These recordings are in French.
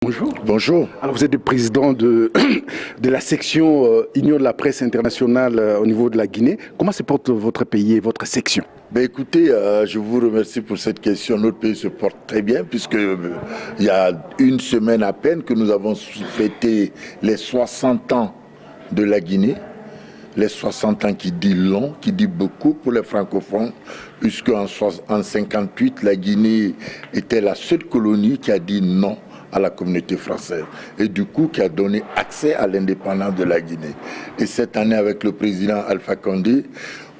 Bonjour. Bonjour. Alors vous êtes le président de la section Union de la presse internationale au niveau de la Guinée. Comment se porte votre pays et votre section? Écoutez, je vous remercie pour cette question. Notre pays se porte très bien puisque il y a une semaine à peine que nous avons fêté les 60 ans de la Guinée. Les 60 ans qui dit long, qui dit beaucoup pour les francophones, puisque en 1958, la Guinée était la seule colonie qui a dit non à la communauté française et du coup qui a donné accès à l'indépendance de la Guinée. Et cette année, avec le président Alpha Condé,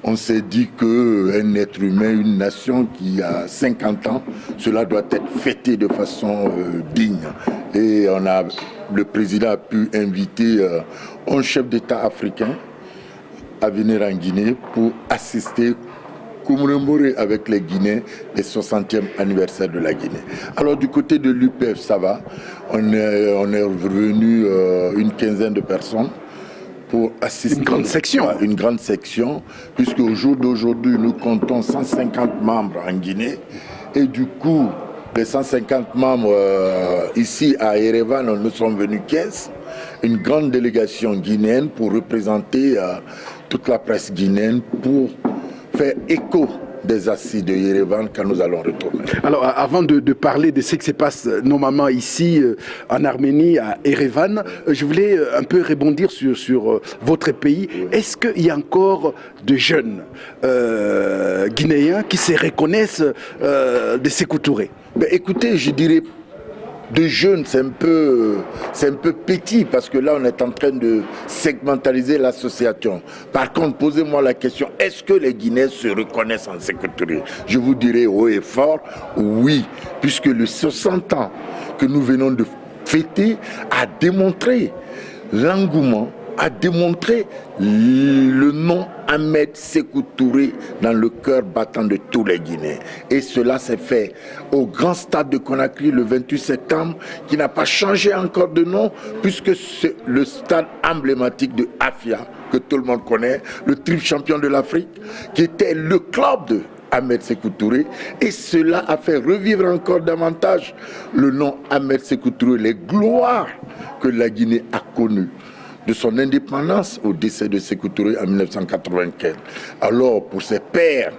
on s'est dit qu'un être humain, une nation qui a 50 ans, cela doit être fêté de façon digne. Et le président a pu inviter un chef d'État africain à venir en Guinée pour assister, commémorer avec les Guinéens les 60e anniversaire de la Guinée. Alors du côté de l'UPF, ça va. On est revenu une quinzaine de personnes pour assister. Une grande section. Une grande section, puisque au jour d'aujourd'hui, nous comptons 150 membres en Guinée. Et du coup, les 150 membres ici à Erevan, nous sommes venus 15. Une grande délégation guinéenne pour représenter toute la presse guinéenne pour faire écho des assises de Yerevan quand nous allons retourner. Alors, avant de parler de ce qui se passe normalement ici en Arménie, à Erevan, je voulais un peu rebondir sur votre pays. Oui. Est-ce qu'il y a encore de jeunes Guinéens qui se reconnaissent de Sékou Touré? Écoutez, je dirais de jeunes, c'est un peu petit parce que là, on est en train de segmentaliser l'association. Par contre, posez-moi la question, est-ce que les Guinéens se reconnaissent en Sékou Touré? Je vous dirais haut et fort, oui, puisque les 60 ans que nous venons de fêter a démontré l'engouement, a démontré le nom Ahmed Sékou Touré dans le cœur battant de tous les Guinéens. Et cela s'est fait au grand stade de Conakry le 28 septembre, qui n'a pas changé encore de nom, puisque c'est le stade emblématique de Afia, que tout le monde connaît, le triple champion de l'Afrique, qui était le club de Ahmed Sékou Touré, et cela a fait revivre encore davantage le nom Ahmed Sékou Touré, les gloires que la Guinée a connues de son indépendance au décès de Sékou Touré en 1995. Alors, pour ses pères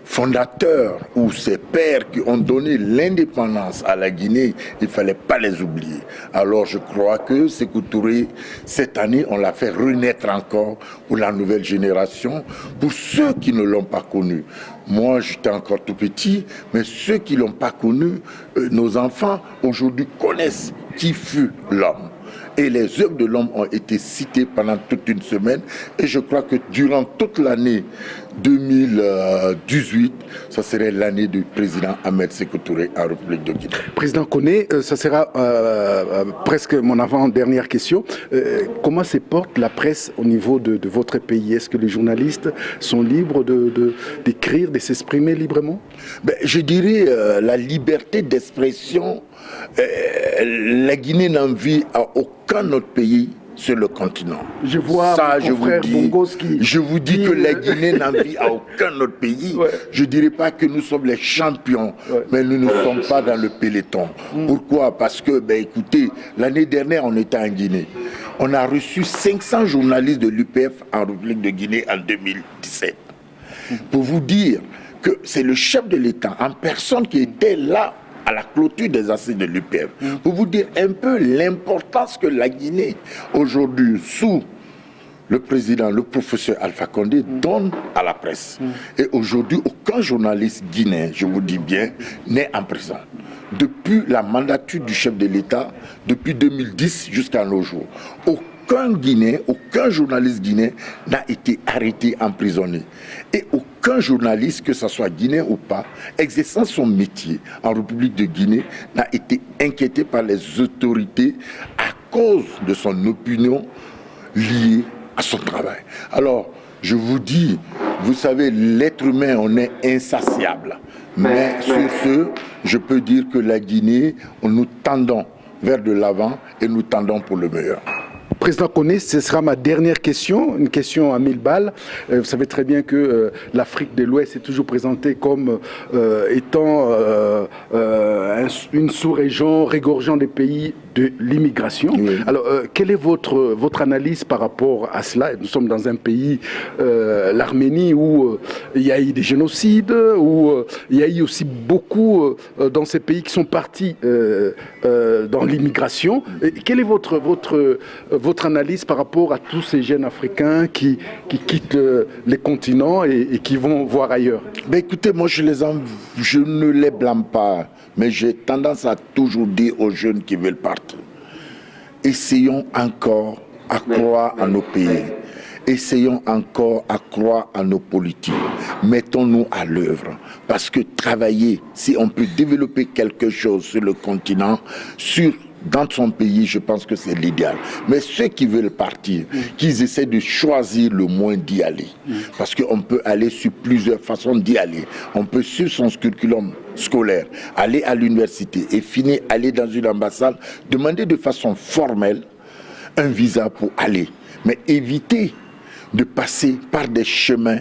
fondateurs ou ses pères qui ont donné l'indépendance à la Guinée, il ne fallait pas les oublier. Alors, je crois que Sékou Touré, cette année, on l'a fait renaître encore pour la nouvelle génération, pour ceux qui ne l'ont pas connu. Moi, j'étais encore tout petit, mais ceux qui ne l'ont pas connu, nos enfants, aujourd'hui, connaissent qui fut l'homme. Et les œuvres de l'homme ont été citées pendant toute une semaine. Et je crois que durant toute l'année 2018, ça serait l'année du président Ahmed Sékou Touré en République de Guinée. Président Koné, ça sera presque mon avant-dernière question. Comment se porte la presse au niveau de votre pays? Est-ce que les journalistes sont libres d'écrire, de s'exprimer librement? Je dirais la liberté d'expression. La Guinée n'envie à aucun autre pays sur le continent. Je vois ça, je vous dis que la Guinée n'envie à aucun autre pays. Ouais. Je ne dirais pas que nous sommes les champions, ouais, mais nous ne sommes pas dans le peloton. Pourquoi? Parce que, écoutez, l'année dernière, on était en Guinée. On a reçu 500 journalistes de l'UPF en République de Guinée en 2017. Pour vous dire que c'est le chef de l'État en personne qui était là à la clôture des assises de l'UPF, pour vous dire un peu l'importance que la Guinée, aujourd'hui, sous le président, le professeur Alpha Condé, donne à la presse. Et aujourd'hui, aucun journaliste guinéen, je vous dis bien, n'est en prison. Depuis la mandature du chef de l'État, depuis 2010 jusqu'à nos jours, aucun Guinéen, aucun journaliste guinéen n'a été arrêté, emprisonné. Et aucun journaliste, que ce soit guinéen ou pas, exerçant son métier en République de Guinée, n'a été inquiété par les autorités à cause de son opinion liée à son travail. Alors, je vous dis, vous savez, l'être humain, on est insatiable. Mais sur ce, je peux dire que la Guinée, nous tendons vers de l'avant et nous tendons pour le meilleur. Président Koné, ce sera ma dernière question, une question à 1000 balles. Vous savez très bien que l'Afrique de l'Ouest est toujours présentée comme étant une sous-région regorgeant des pays de l'immigration. Oui. Alors, quelle est votre analyse par rapport à cela? Nous sommes dans un pays, l'Arménie, où il y a eu des génocides, où il y a eu aussi beaucoup dans ces pays qui sont partis dans l'immigration. Quelle est votre analyse par rapport à tous ces jeunes Africains qui quittent les continents et qui vont voir ailleurs? Ben écoutez, moi je ne les blâme pas, mais j'ai tendance à toujours dire aux jeunes qui veulent partir, essayons encore à croire à nos pays, essayons encore à croire à nos politiques, mettons-nous à l'œuvre, parce que travailler, si on peut développer quelque chose sur le continent, dans son pays, je pense que c'est l'idéal. Mais ceux qui veulent partir, qu'ils essaient de choisir le moins d'y aller. Parce qu'on peut aller sur plusieurs façons d'y aller. On peut suivre son curriculum scolaire, aller à l'université et finir, aller dans une ambassade, demander de façon formelle un visa pour aller. Mais éviter de passer par des chemins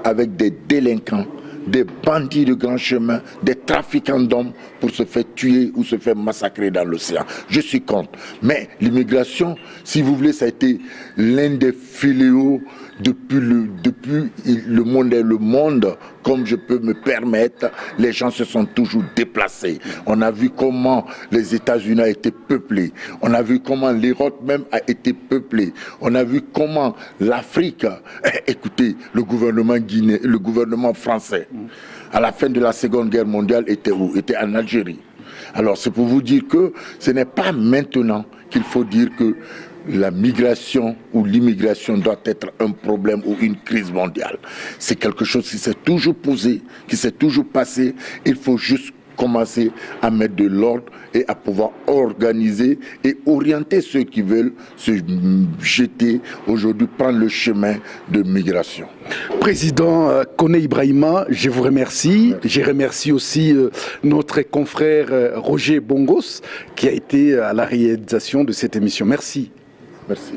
avec des délinquants, des bandits de grand chemin, des trafiquants d'hommes pour se faire tuer ou se faire massacrer dans l'océan. Je suis contre. Mais l'immigration, si vous voulez, ça a été l'un des fléaux depuis le monde est le monde, comme je peux me permettre, les gens se sont toujours déplacés. On a vu comment les États-Unis ont été peuplés. On a vu comment l'Europe même a été peuplée. On a vu comment l'Afrique, écoutez, le gouvernement français, à la fin de la Seconde Guerre mondiale, était où? Était en Algérie. Alors c'est pour vous dire que ce n'est pas maintenant qu'il faut dire que la migration ou l'immigration doit être un problème ou une crise mondiale. C'est quelque chose qui s'est toujours posé, qui s'est toujours passé. Il faut juste commencer à mettre de l'ordre et à pouvoir organiser et orienter ceux qui veulent se jeter aujourd'hui, prendre le chemin de migration. Président Koné Ibrahima, je vous remercie. Je remercie aussi notre confrère Roger Bongos qui a été à la réalisation de cette émission. Merci. Merci.